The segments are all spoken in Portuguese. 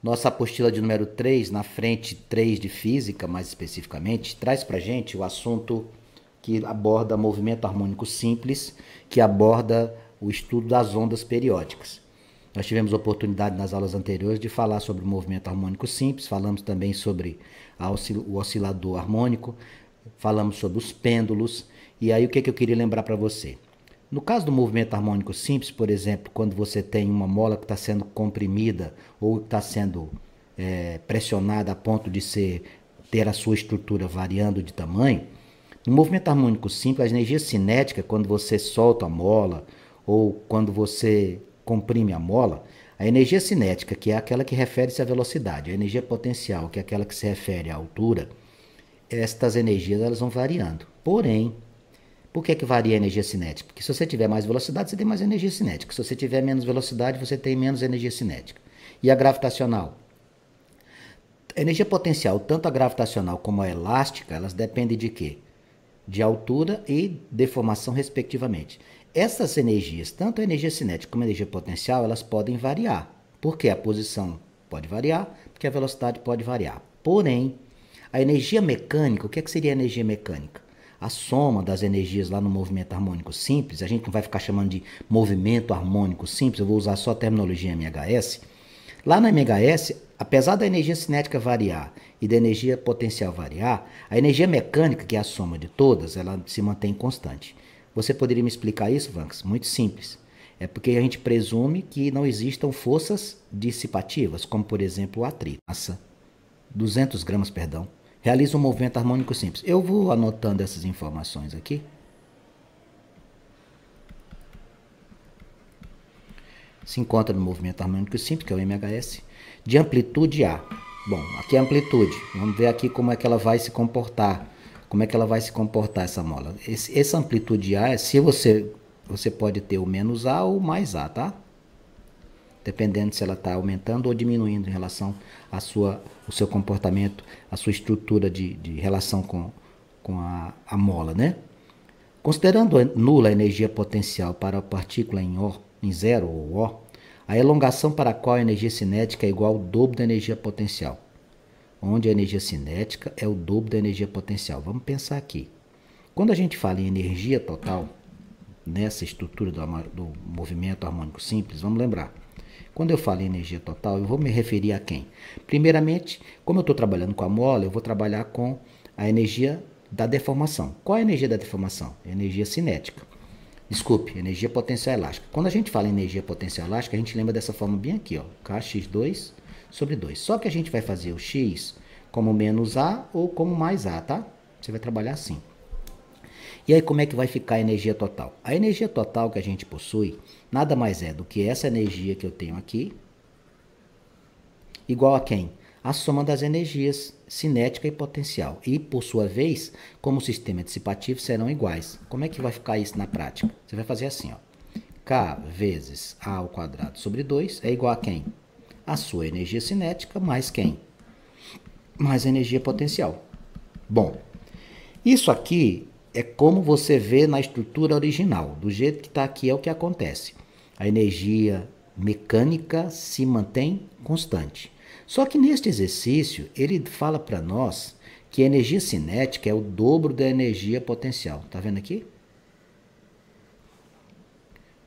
Nossa apostila de número 3, na frente 3 de física, mais especificamente, traz para gente o assunto que aborda movimento harmônico simples, que aborda o estudo das ondas periódicas. Nós tivemos oportunidade nas aulas anteriores de falar sobre o movimento harmônico simples, falamos também sobre o oscilador harmônico, falamos sobre os pêndulos, e aí o que eu queria lembrar para você? No caso do movimento harmônico simples, por exemplo, quando você tem uma mola que está sendo comprimida ou está sendo pressionada a ponto de ter a sua estrutura variando de tamanho, no movimento harmônico simples, a energia cinética, quando você solta a mola ou quando você comprime a mola, a energia cinética, que é aquela que refere-se à velocidade, a energia potencial, que é aquela que se refere à altura, estas energias elas vão variando. Porém, por que varia a energia cinética? Porque se você tiver mais velocidade, você tem mais energia cinética. Se você tiver menos velocidade, você tem menos energia cinética. E a gravitacional? A energia potencial, tanto a gravitacional como a elástica, elas dependem de quê? De altura e deformação, respectivamente. Essas energias, tanto a energia cinética como a energia potencial, elas podem variar. Por quê? A posição pode variar, porque a velocidade pode variar. Porém, a energia mecânica, o que seria a energia mecânica? A soma das energias lá no movimento harmônico simples, a gente não vai ficar chamando de movimento harmônico simples, eu vou usar só a terminologia MHS. Lá na MHS, apesar da energia cinética variar e da energia potencial variar, a energia mecânica, que é a soma de todas, ela se mantém constante. Você poderia me explicar isso, Vanks? Muito simples. É porque a gente presume que não existam forças dissipativas, como por exemplo o atrito. Massa, 200 gramas, perdão, realiza um movimento harmônico simples. Eu vou anotando essas informações aqui. Se encontra no movimento harmônico simples, que é o MHS, de amplitude A. Bom, aqui é a amplitude. Vamos ver aqui como é que ela vai se comportar. Como é que ela vai se comportar, essa mola? Essa amplitude A, se você pode ter o menos A ou mais A, tá? Dependendo se ela está aumentando ou diminuindo em relação o seu comportamento, a sua estrutura de relação com a mola, né? Considerando nula a energia potencial para a partícula em zero ou O, a elongação para a qual a energia cinética é igual ao dobro da energia potencial, onde a energia cinética é o dobro da energia potencial. Vamos pensar aqui. Quando a gente fala em energia total, nessa estrutura do movimento harmônico simples, vamos lembrar. Quando eu falo em energia total, eu vou me referir a quem? Primeiramente, como eu estou trabalhando com a mola, eu vou trabalhar com a energia da deformação. Qual é a energia da deformação? Energia cinética. Desculpe, energia potencial elástica. Quando a gente fala em energia potencial elástica, a gente lembra dessa forma bem aqui, ó, Kx2 sobre 2. Só que a gente vai fazer o x como menos A ou como mais A, tá? Você vai trabalhar assim. E aí como é que vai ficar a energia total? A energia total que a gente possui nada mais é do que essa energia que eu tenho aqui, igual a quem? A soma das energias cinética e potencial. E, por sua vez, como o sistema dissipativo, serão iguais. Como é que vai ficar isso na prática? Você vai fazer assim, ó. K vezes A ao quadrado sobre 2 é igual a quem? A sua energia cinética mais quem? Mais a energia potencial. Bom, isso aqui é como você vê na estrutura original. Do jeito que está aqui é o que acontece. A energia mecânica se mantém constante. Só que neste exercício, ele fala para nós que a energia cinética é o dobro da energia potencial. Tá vendo aqui?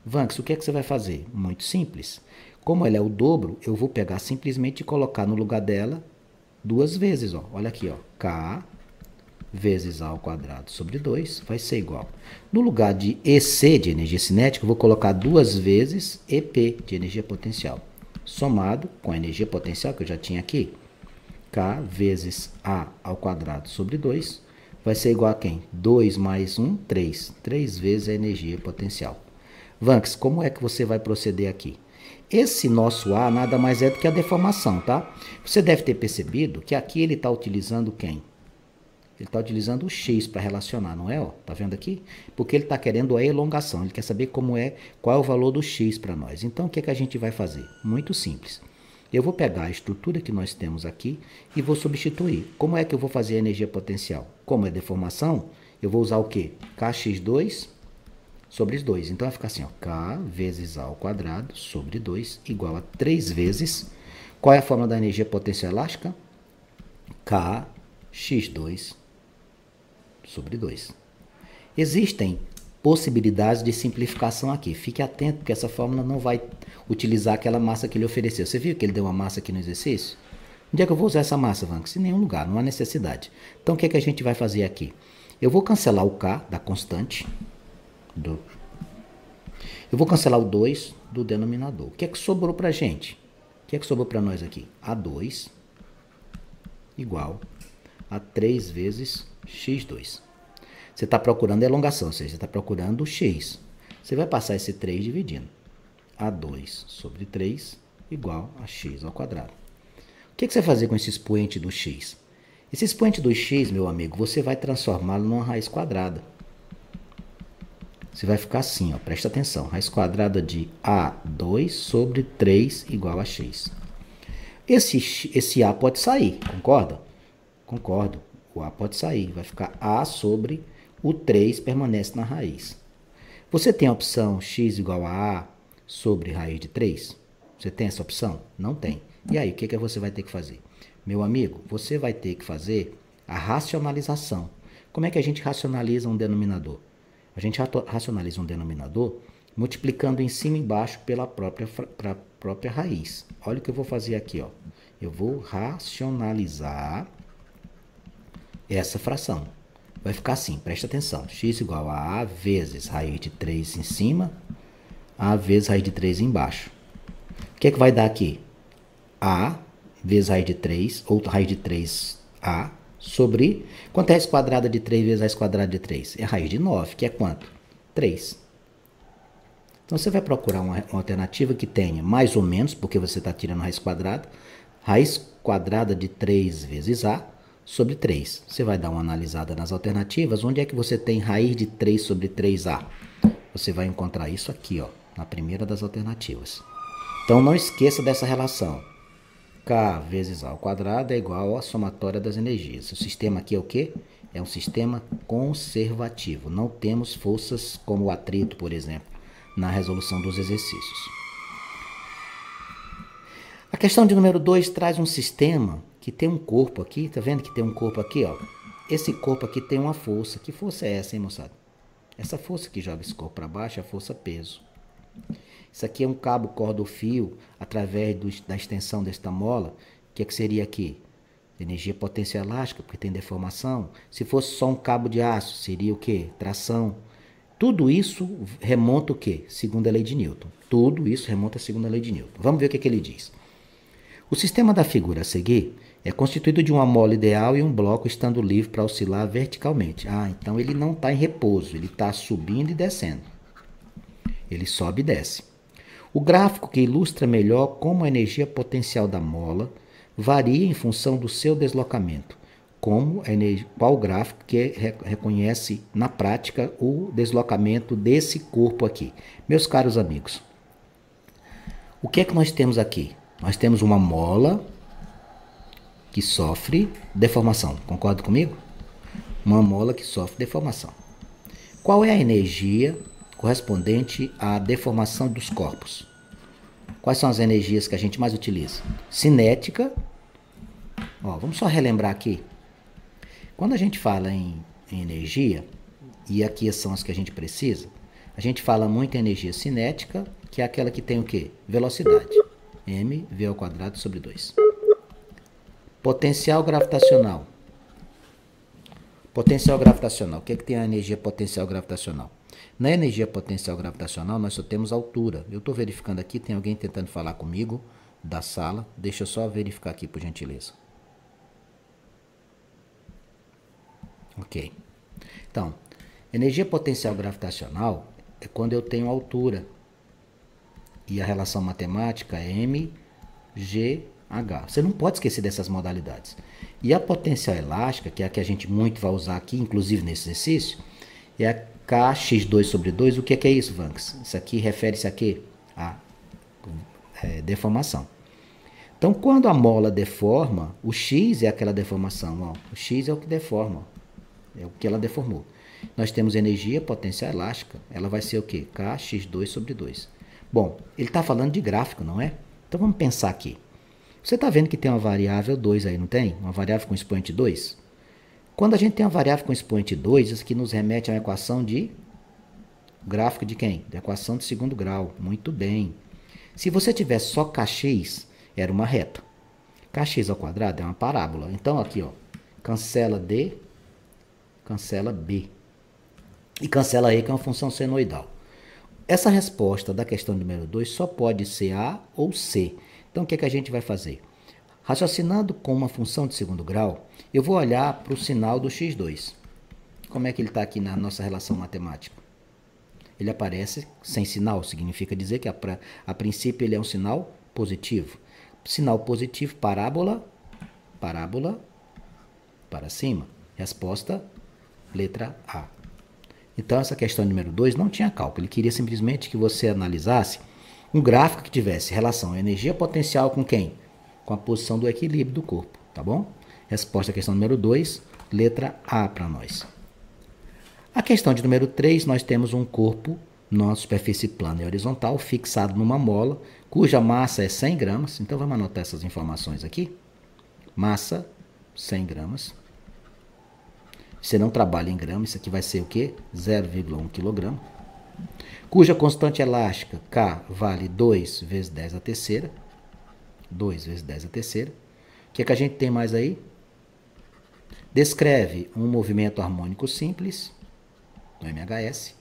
Vanks, o que é que você vai fazer? Muito simples. Como ela é o dobro, eu vou pegar simplesmente e colocar no lugar dela duas vezes. Ó. Olha aqui, ó. K vezes A ao quadrado sobre 2 vai ser igual. No lugar de EC, de energia cinética, eu vou colocar duas vezes EP, de energia potencial. Somado com a energia potencial que eu já tinha aqui, K vezes A ao quadrado sobre 2 vai ser igual a quem? 2 mais 1, 3. 3 vezes a energia potencial. Vanks, como é que você vai proceder aqui? Esse nosso A nada mais é do que a deformação, tá? Você deve ter percebido que aqui ele está utilizando quem? Ele está utilizando o x para relacionar, não é? Ó, tá vendo aqui? Porque ele está querendo a elongação. Ele quer saber qual é o valor do x para nós. Então, o que é que a gente vai fazer? Muito simples. Eu vou pegar a estrutura que nós temos aqui e vou substituir. Como é que eu vou fazer a energia potencial? Como é deformação, eu vou usar o quê? Kx2 sobre 2. Então, vai ficar assim, ó, K vezes A ao quadrado sobre 2 igual a 3 vezes. Qual é a fórmula da energia potencial elástica? Kx2 sobre 2. Existem possibilidades de simplificação aqui. Fique atento, porque essa fórmula não vai utilizar aquela massa que ele ofereceu. Você viu que ele deu uma massa aqui no exercício? Onde é que eu vou usar essa massa, Vanks? Em nenhum lugar, não há necessidade. Então, o que é que a gente vai fazer aqui? Eu vou cancelar o K da constante. Eu vou cancelar o 2 do denominador. O que é que sobrou para a gente? O que é que sobrou para nós aqui? A2 igual a 3 vezes x2. Você está procurando a elongação, ou seja, você está procurando o x. Você vai passar esse 3 dividindo. A2 sobre 3 igual a x ao quadrado. O que você vai fazer com esse expoente do x? Esse expoente do x, meu amigo, você vai transformá-lo numa raiz quadrada. Você vai ficar assim, ó, presta atenção. Raiz quadrada de A2 sobre 3 igual a x. Esse A pode sair, concorda? Concordo. O A pode sair. Vai ficar A sobre o 3 permanece na raiz. Você tem a opção x igual a A sobre raiz de 3? Você tem essa opção? Não tem. E aí, o que você vai ter que fazer? Meu amigo, você vai ter que fazer a racionalização. Como é que a gente racionaliza um denominador? A gente racionaliza um denominador multiplicando em cima e embaixo pela própria raiz. Olha o que eu vou fazer aqui, ó. Eu vou racionalizar essa fração. Vai ficar assim, presta atenção. X igual a vezes raiz de 3 em cima, A vezes raiz de 3 embaixo. O que é que vai dar aqui? A vezes raiz de 3, ou raiz de 3A, sobre... Quanto é a raiz quadrada de 3 vezes a raiz quadrada de 3? É a raiz de 9, que é quanto? 3. Então, você vai procurar uma alternativa que tenha mais ou menos, porque você está tirando a raiz quadrada de 3 vezes A sobre 3. Você vai dar uma analisada nas alternativas. Onde é que você tem raiz de 3 sobre 3A? Você vai encontrar isso aqui, ó, na primeira das alternativas. Então, não esqueça dessa relação. K vezes A ao quadrado é igual à somatória das energias. O sistema aqui é o quê? É um sistema conservativo. Não temos forças como o atrito, por exemplo, na resolução dos exercícios. A questão de número 2 traz um sistema que tem um corpo aqui. Tá vendo que tem um corpo aqui, ó? Esse corpo aqui tem uma força. Que força é essa, hein, moçada? Essa força que joga esse corpo para baixo é a força peso. Isso aqui é um cabo corda-fio através da extensão desta mola. O que seria aqui? Energia potencial elástica, porque tem deformação. Se fosse só um cabo de aço, seria o quê? Tração. Tudo isso remonta o quê? Segunda lei de Newton. Tudo isso remonta à segunda lei de Newton. Vamos ver o que ele diz. O sistema da figura a seguir é constituído de uma mola ideal e um bloco estando livre para oscilar verticalmente. Então ele não está em repouso, ele está subindo e descendo. Ele sobe e desce. O gráfico que ilustra melhor como a energia potencial da mola varia em função do seu deslocamento. Qual o gráfico que reconhece na prática o deslocamento desse corpo aqui? Meus caros amigos, o que é que nós temos aqui? Nós temos uma mola que sofre deformação. Concorda comigo? Uma mola que sofre deformação. Qual é a energia correspondente à deformação dos corpos? Quais são as energias que a gente mais utiliza? Cinética. Vamos só relembrar aqui. Quando a gente fala em energia, e aqui são as que a gente precisa, a gente fala muito em energia cinética, que é aquela que tem o quê? Velocidade. mv ao quadrado sobre 2. Potencial gravitacional. Potencial gravitacional. O que tem a energia potencial gravitacional? Na energia potencial gravitacional, nós só temos altura. Eu estou verificando aqui, tem alguém tentando falar comigo da sala. Deixa eu só verificar aqui, por gentileza. Ok. Então, energia potencial gravitacional é quando eu tenho altura. E a relação matemática é mgh. Você não pode esquecer dessas modalidades. E a potencial elástica, que é a que a gente muito vai usar aqui, inclusive nesse exercício, é a Kx2 sobre 2. O que é isso, Vanks? Isso aqui refere-se a quê? A deformação. Então, quando a mola deforma, o x é aquela deformação. O x é o que deforma. É o que ela deformou. Nós temos energia potencial elástica. Ela vai ser o quê? Kx2 sobre 2. Bom, ele está falando de gráfico, não é? Então, vamos pensar aqui. Você está vendo que tem uma variável 2 aí, não tem? Uma variável com expoente 2? Quando a gente tem uma variável com expoente 2, isso aqui nos remete a uma equação de gráfico de quem? Da equação de segundo grau. Muito bem. Se você tivesse só kx, era uma reta. Kx ao quadrado é uma parábola. Então aqui, ó, cancela D, cancela B. E cancela E, que é uma função senoidal. Essa resposta da questão número 2 só pode ser A ou C. Então o que é que a gente vai fazer? Raciocinando com uma função de segundo grau, eu vou olhar para o sinal do x2. Como é que ele está aqui na nossa relação matemática? Ele aparece sem sinal, significa dizer que a princípio ele é um sinal positivo. Sinal positivo, parábola, parábola para cima. Resposta, letra A. Então essa questão número 2 não tinha cálculo, ele queria simplesmente que você analisasse um gráfico que tivesse relação energia potencial com quem? Com a posição do equilíbrio do corpo, tá bom? Resposta à questão número 2, letra A para nós. A questão de número 3, nós temos um corpo numa superfície plana e horizontal fixado numa mola, cuja massa é 100 gramas. Então vamos anotar essas informações aqui. Massa, 100 gramas. Você não trabalha em gramas, isso aqui vai ser o quê? 0,1 kg. Cuja constante elástica, K, vale 2 vezes 10 a terceira. 2 vezes 10 a terceira. O que é que a gente tem mais aí? Descreve um movimento harmônico simples, no MHS,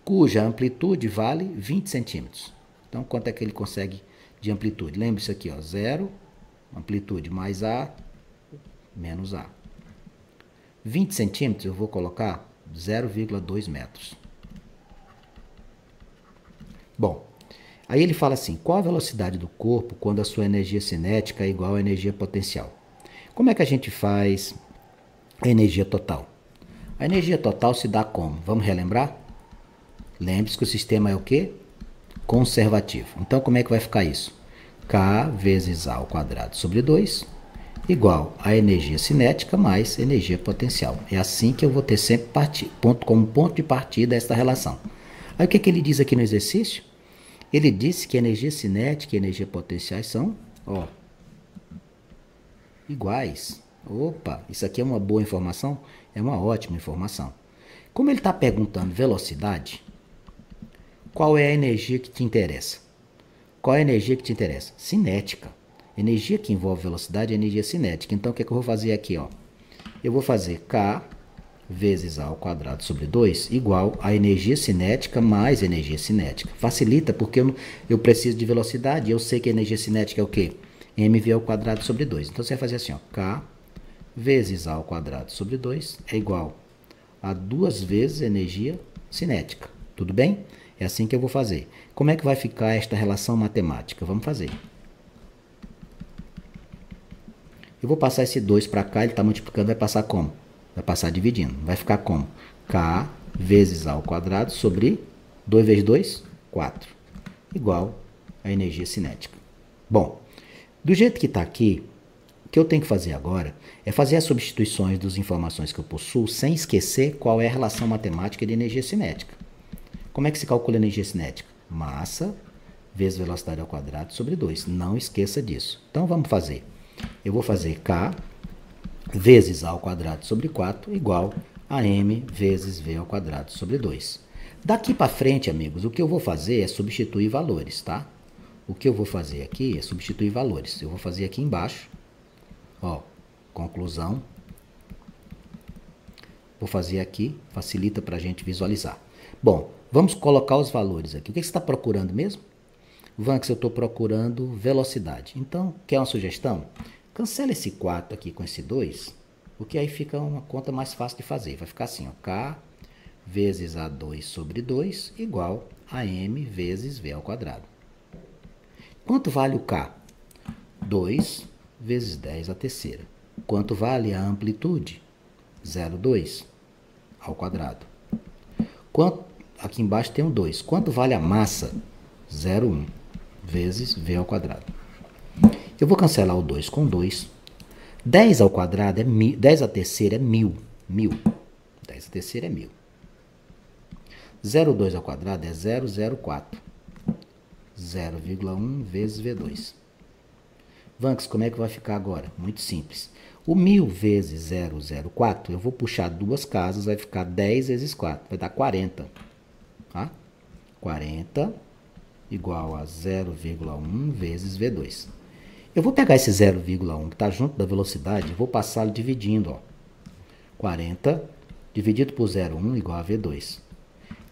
cuja amplitude vale 20 centímetros. Então, quanto é que ele consegue de amplitude? Lembre-se aqui, ó, 0, amplitude mais A, menos A. 20 centímetros eu vou colocar 0,2 metros. Bom, aí ele fala assim, qual a velocidade do corpo quando a sua energia cinética é igual à energia potencial? Como é que a gente faz a energia total? A energia total se dá como? Vamos relembrar? Lembre-se que o sistema é o quê? Conservativo. Então, como é que vai ficar isso? K vezes A ao quadrado sobre 2 igual a energia cinética mais energia potencial. É assim que eu vou ter sempre como ponto de partida esta relação. Aí o que ele diz aqui no exercício? Ele disse que energia cinética e energia potenciais são, ó, iguais. Opa, isso aqui é uma boa informação? É uma ótima informação. Como ele está perguntando velocidade, qual é a energia que te interessa? Qual é a energia que te interessa? Cinética. Energia que envolve velocidade é energia cinética. Então, o que é que eu vou fazer aqui? Ó? Eu vou fazer K vezes A ao quadrado sobre 2 igual a energia cinética mais energia cinética. Facilita porque eu preciso de velocidade e eu sei que a energia cinética é o quê? mv ao quadrado sobre 2. Então, você vai fazer assim, ó, K vezes A ao quadrado sobre 2 é igual a 2 vezes energia cinética. Tudo bem? É assim que eu vou fazer. Como é que vai ficar esta relação matemática? Vamos fazer. Eu vou passar esse 2 para cá, ele está multiplicando, vai passar como? Vai passar dividindo. Vai ficar como? K vezes A ao quadrado sobre 2 vezes 2, 4. Igual a energia cinética. Bom, do jeito que está aqui, o que eu tenho que fazer agora é fazer as substituições das informações que eu possuo sem esquecer qual é a relação matemática de energia cinética. Como é que se calcula a energia cinética? Massa vezes velocidade ao quadrado sobre 2. Não esqueça disso. Então vamos fazer. Eu vou fazer K vezes A ao quadrado sobre 4 igual a M vezes V ao quadrado sobre 2. Daqui para frente, amigos, o que eu vou fazer é substituir valores, tá? O que eu vou fazer aqui é substituir valores. Eu vou fazer aqui embaixo, ó, conclusão. Vou fazer aqui, facilita para a gente visualizar. Bom, vamos colocar os valores aqui. O que você está procurando mesmo? Vanx, eu estou procurando velocidade. Então, quer uma sugestão? Cancela esse 4 aqui com esse 2, porque aí fica uma conta mais fácil de fazer. Vai ficar assim, ó, K vezes A2 sobre 2 igual a M vezes V ao quadrado. Quanto vale o K? 2 vezes 10 a terceira. Quanto vale a amplitude? 0,2 ao quadrado. Aqui embaixo tem um 2. Quanto vale a massa? 0,1 vezes V ao quadrado. Eu vou cancelar o 2 com 2. 10 ao quadrado é 1000. 10 a terceira é 1000. 1000. 10 a terceira é 1000. 0,2 ao quadrado é 0,04. 0,1 vezes V2. Vanks, como é que vai ficar agora? Muito simples. O 1000 vezes 004, eu vou puxar duas casas, vai ficar 10 vezes 4, vai dar 40. Tá? 40 igual a 0,1 vezes V2. Eu vou pegar esse 0,1 que está junto da velocidade e vou passá-lo dividindo. Ó. 40 dividido por 0,1 igual a V2.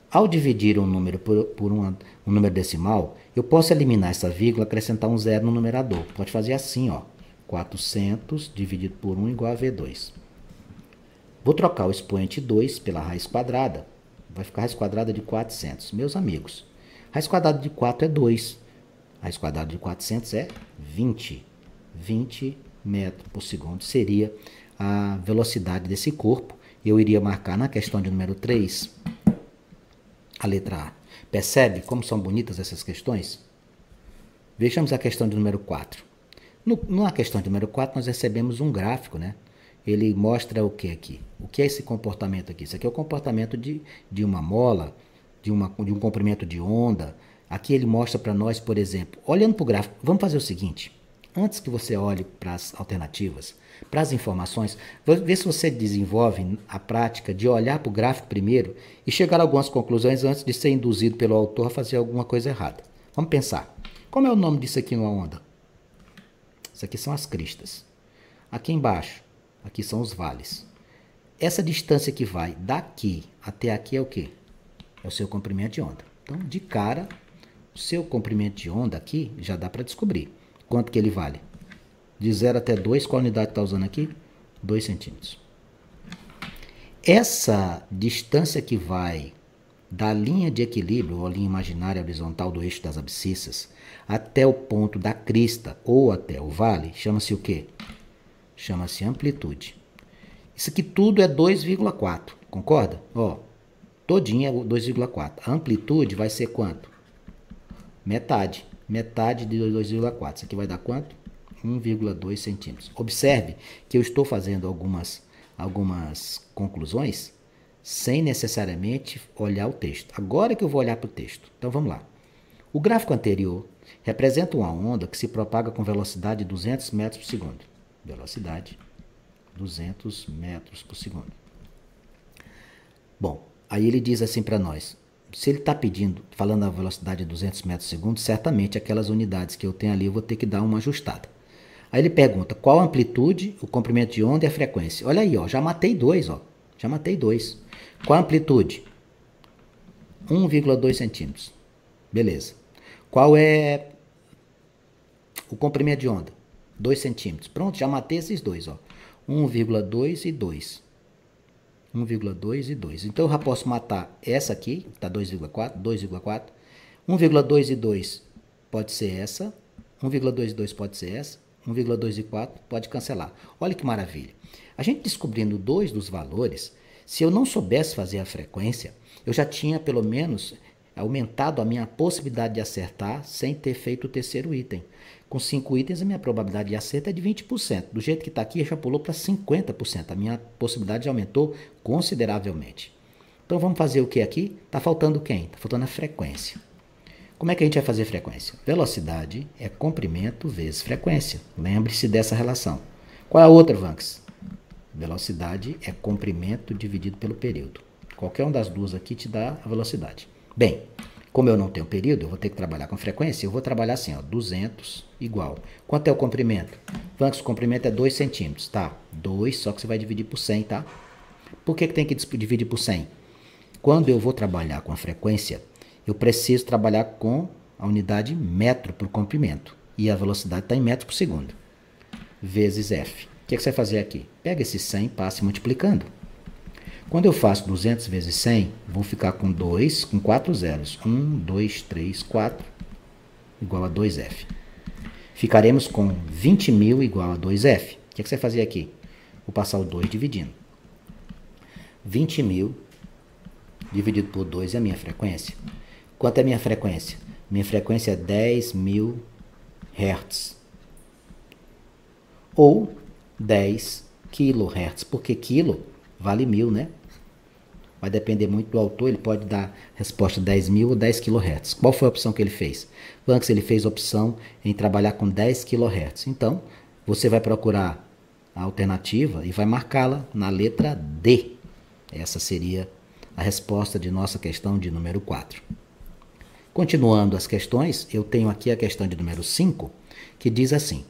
Ao dividir um número por um número decimal, eu posso eliminar essa vírgula e acrescentar um zero no numerador. Pode fazer assim, ó. 400 dividido por 1 igual a V2. Vou trocar o expoente 2 pela raiz quadrada. Vai ficar raiz quadrada de 400. Meus amigos, raiz quadrada de 4 é 2. Raiz quadrada de 400 é 20. 20 metros por segundo seria a velocidade desse corpo. Eu iria marcar na questão de número 3, a letra A. Percebe como são bonitas essas questões? Vejamos a questão de número 4. Na questão de número 4, nós recebemos um gráfico, né? Ele mostra o que aqui? O que é esse comportamento aqui? Isso aqui é o comportamento de uma mola, de um comprimento de onda. Aqui ele mostra para nós, por exemplo, olhando para o gráfico, vamos fazer o seguinte. Antes que você olhe para as alternativas, para as informações, vê se você desenvolve a prática de olhar para o gráfico primeiro e chegar a algumas conclusões antes de ser induzido pelo autor a fazer alguma coisa errada. Vamos pensar. Como é o nome disso aqui numa onda? Isso aqui são as cristas. Aqui embaixo, aqui são os vales. Essa distância que vai daqui até aqui é o quê? É o seu comprimento de onda. Então, de cara, o seu comprimento de onda aqui já dá para descobrir. Quanto que ele vale? De 0 até 2, qual unidade está usando aqui? 2 centímetros. Essa distância que vai da linha de equilíbrio, ou linha imaginária horizontal do eixo das abscissas, até o ponto da crista ou até o vale, chama-se o quê? Chama-se amplitude. Isso aqui tudo é 2,4, concorda? Ó, todinho é 2,4. A amplitude vai ser quanto? Metade. Metade de 2,4. Isso aqui vai dar quanto? 1,2 centímetros. Observe que eu estou fazendo algumas conclusões sem necessariamente olhar o texto. Agora que eu vou olhar para o texto. Então vamos lá. O gráfico anterior representa uma onda que se propaga com velocidade de 200 metros por segundo. Velocidade 200 metros por segundo. Bom, aí ele diz assim para nós. Se ele está pedindo, falando a velocidade de 200 metros por segundo, certamente aquelas unidades que eu tenho ali eu vou ter que dar uma ajustada. Aí ele pergunta qual a amplitude, o comprimento de onda e a frequência. Olha aí, ó, já matei dois, ó. Já matei dois. Qual a amplitude? 1,2 centímetros. Beleza. Qual é o comprimento de onda? 2 centímetros. Pronto, já matei esses dois, ó. 1,2 e 2. 1,2 e 2. Então eu já posso matar essa aqui, está 2,4, 2,4. 1,2 e 2 pode ser essa. 1,2 e 2 pode ser essa. 1,2 e 4 pode cancelar. Olha que maravilha. A gente descobrindo dois dos valores, se eu não soubesse fazer a frequência, eu já tinha pelo menos aumentado a minha possibilidade de acertar sem ter feito o terceiro item. Com 5 itens, a minha probabilidade de acerto é de 20%. Do jeito que está aqui, já pulou para 50%. A minha possibilidade já aumentou consideravelmente. Então, vamos fazer o que aqui? Está faltando quem? Está faltando a frequência. Como é que a gente vai fazer frequência? Velocidade é comprimento vezes frequência. Lembre-se dessa relação. Qual é a outra, Vanks? Velocidade é comprimento dividido pelo período. Qualquer uma das duas aqui te dá a velocidade. Bem, como eu não tenho período, eu vou ter que trabalhar com frequência. Eu vou trabalhar assim, ó, 200 igual. Quanto é o comprimento? Vanks, o comprimento é 2 centímetros, tá? 2, só que você vai dividir por 100, tá? Por que tem que dividir por 100? Quando eu vou trabalhar com a frequência, eu preciso trabalhar com a unidade metro por comprimento. E a velocidade está em metros por segundo. Vezes F. O que você vai fazer aqui? Pega esse 100 e passe multiplicando. Quando eu faço 200 vezes 100, vou ficar com 2, com 4 zeros. 1, 2, 3, 4, igual a 2F. Ficaremos com 20.000 igual a 2F. O que você vai fazer aqui? Vou passar o 2 dividindo. 20.000 dividido por 2 é a minha frequência. Quanto é a minha frequência? Minha frequência é 10.000 Hz. Ou 10 kHz, porque quilo vale 1000, né? Vai depender muito do autor, ele pode dar resposta 10.000 ou 10 kHz. Qual foi a opção que ele fez? O Anx, ele fez a opção em trabalhar com 10 kHz. Então, você vai procurar a alternativa e vai marcá-la na letra D. Essa seria a resposta de nossa questão de número 4. Continuando as questões, eu tenho aqui a questão de número 5, que diz assim: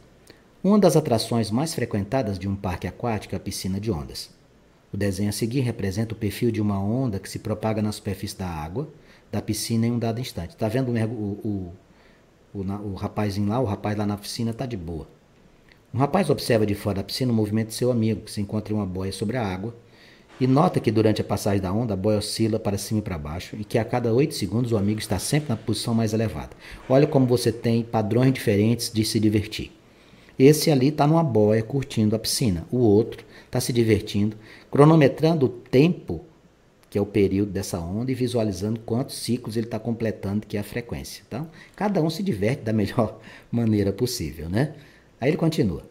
uma das atrações mais frequentadas de um parque aquático é a piscina de ondas. O desenho a seguir representa o perfil de uma onda que se propaga na superfície da água da piscina em um dado instante. Está vendo o rapazinho lá? O rapaz lá na piscina está de boa. Um rapaz observa de fora da piscina o movimento de seu amigo, que se encontra em uma boia sobre a água, e nota que durante a passagem da onda, a boia oscila para cima e para baixo, e que a cada 8 segundos o amigo está sempre na posição mais elevada. Olha como você tem padrões diferentes de se divertir. Esse ali está numa boia curtindo a piscina. O outro está se divertindo, cronometrando o tempo, que é o período dessa onda, e visualizando quantos ciclos ele está completando, que é a frequência. Então, cada um se diverte da melhor maneira possível, né? Aí ele continua.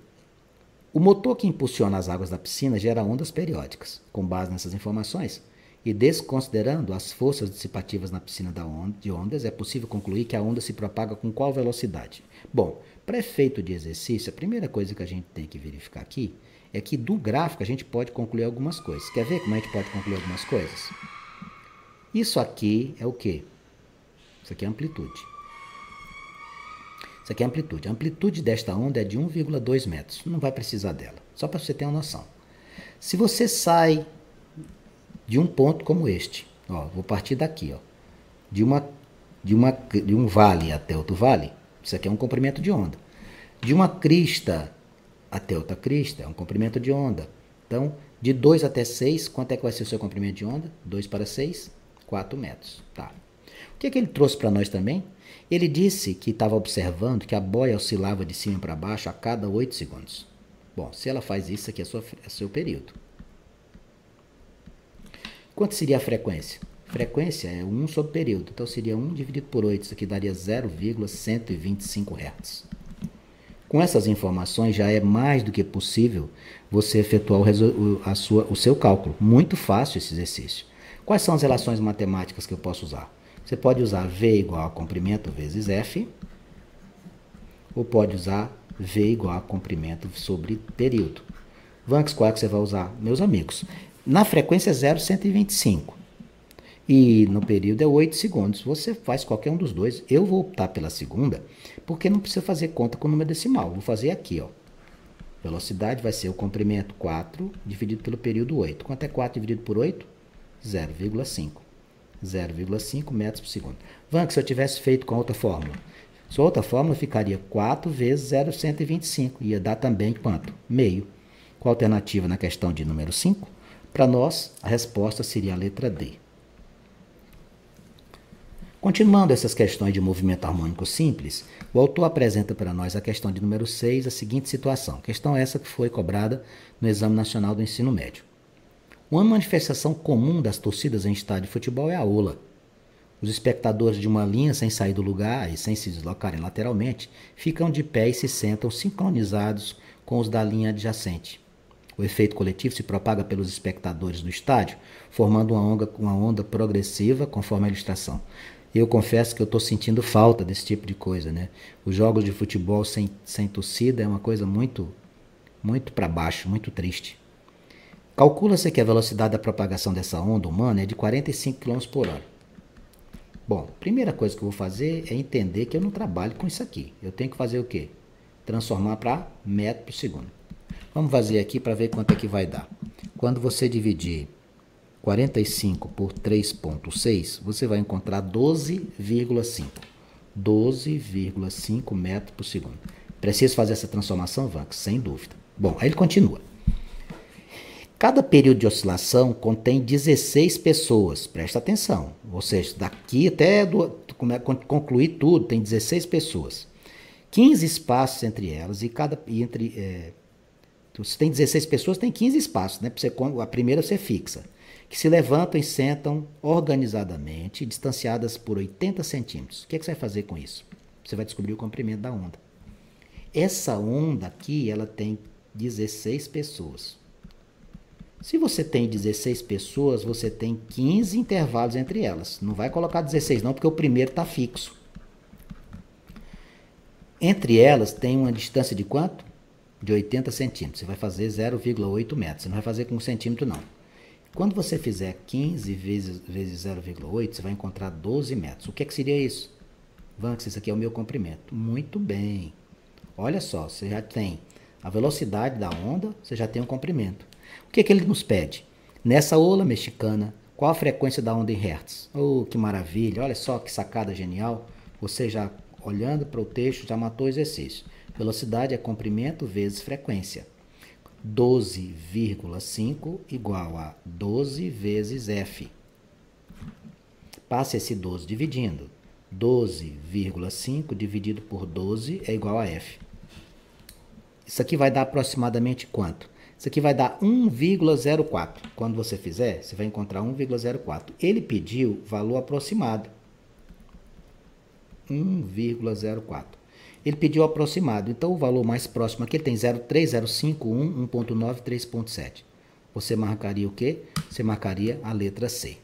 O motor que impulsiona as águas da piscina gera ondas periódicas. Com base nessas informações, e desconsiderando as forças dissipativas na piscina de ondas, é possível concluir que a onda se propaga com qual velocidade? Bom, para efeito de exercício, a primeira coisa que a gente tem que verificar aqui é que do gráfico a gente pode concluir algumas coisas. Quer ver como a gente pode concluir algumas coisas? Isso aqui é o quê? Isso aqui é amplitude. Isso aqui é amplitude. A amplitude desta onda é de 1,2 metros. Não vai precisar dela, só para você ter uma noção. Se você sai de um ponto como este, ó, vou partir daqui, ó, de um vale até outro vale, isso aqui é um comprimento de onda. De uma crista até outra crista, é um comprimento de onda. Então, de 2 até 6, quanto é que vai ser o seu comprimento de onda? 2 para 6, 4 metros. Tá. O que é que ele trouxe para nós também? Ele disse que estava observando que a boia oscilava de cima para baixo a cada 8 segundos. Bom, se ela faz isso, aqui é seu período. Quanto seria a frequência? Frequência é 1 sobre período. Então, seria 1 dividido por 8. Isso aqui daria 0,125 Hz. Com essas informações, já é mais do que possível você efetuar o seu cálculo. Muito fácil esse exercício. Quais são as relações matemáticas que eu posso usar? Você pode usar V igual a comprimento vezes F, ou pode usar V igual a comprimento sobre período. Vanx, qual é que você vai usar? Meus amigos, na frequência é 0,125 e no período é 8 segundos. Você faz qualquer um dos dois. Eu vou optar pela segunda, porque não precisa fazer conta com número decimal. Vou fazer aqui, ó. Velocidade vai ser o comprimento 4 dividido pelo período 8. Quanto é 4 dividido por 8? 0,5. 0,5 metros por segundo. Vanx, se eu tivesse feito com outra fórmula? Sua outra fórmula ficaria 4 vezes 0,125. Ia dar também quanto? Meio. Qual a alternativa na questão de número 5? Para nós, a resposta seria a letra D. Continuando essas questões de movimento harmônico simples, o autor apresenta para nós a questão de número 6, a seguinte situação. Questão essa que foi cobrada no Exame Nacional do Ensino Médio. Uma manifestação comum das torcidas em estádio de futebol é a ola. Os espectadores de uma linha, sem sair do lugar e sem se deslocarem lateralmente, ficam de pé e se sentam sincronizados com os da linha adjacente. O efeito coletivo se propaga pelos espectadores do estádio, formando uma onda progressiva, conforme a ilustração. Eu confesso que eu estou sentindo falta desse tipo de coisa, né? Os jogos de futebol sem torcida é uma coisa muito para baixo, muito triste. Calcula-se que a velocidade da propagação dessa onda humana é de 45 km por hora. Bom, a primeira coisa que eu vou fazer é entender que eu não trabalho com isso aqui. Eu tenho que fazer o quê? Transformar para metro por segundo. Vamos fazer aqui para ver quanto é que vai dar. Quando você dividir 45 por 3,6, você vai encontrar 12,5. 12,5 metros por segundo. Preciso fazer essa transformação, Vanx? Sem dúvida. Bom, aí ele continua. Cada período de oscilação contém 16 pessoas. Presta atenção. Ou seja, daqui até concluir tudo, tem 16 pessoas. 15 espaços entre elas e se tem 16 pessoas, tem 15 espaços, né? A primeira você fixa. Que se levantam e sentam organizadamente, distanciadas por 80 centímetros. O que você vai fazer com isso? Você vai descobrir o comprimento da onda. Essa onda aqui, ela tem 16 pessoas. Se você tem 16 pessoas, você tem 15 intervalos entre elas. Não vai colocar 16 não, porque o primeiro está fixo. Entre elas tem uma distância de quanto? De 80 centímetros. Você vai fazer 0,8 metros. Você não vai fazer com 1 centímetro não. Quando você fizer 15 vezes 0,8, você vai encontrar 12 metros. O que seria isso? Vanx, isso aqui é o meu comprimento. Muito bem. Olha só, você já tem a velocidade da onda, você já tem um comprimento. O que ele nos pede? Nessa ola mexicana, qual a frequência da onda em hertz? Oh, que maravilha, olha só que sacada genial. Você já, olhando para o texto, já matou o exercício. Velocidade é comprimento vezes frequência. 12,5 igual a 12 vezes F. Passe esse 12 dividindo. 12,5 dividido por 12 é igual a F. Isso aqui vai dar aproximadamente quanto? Isso aqui vai dar 1,04. Quando você fizer, você vai encontrar 1,04. Ele pediu valor aproximado. 1,04. Ele pediu aproximado. Então, o valor mais próximo aqui tem 0,3, 0,5, 1, 1,9, 3,7. Você marcaria o quê? Você marcaria a letra C.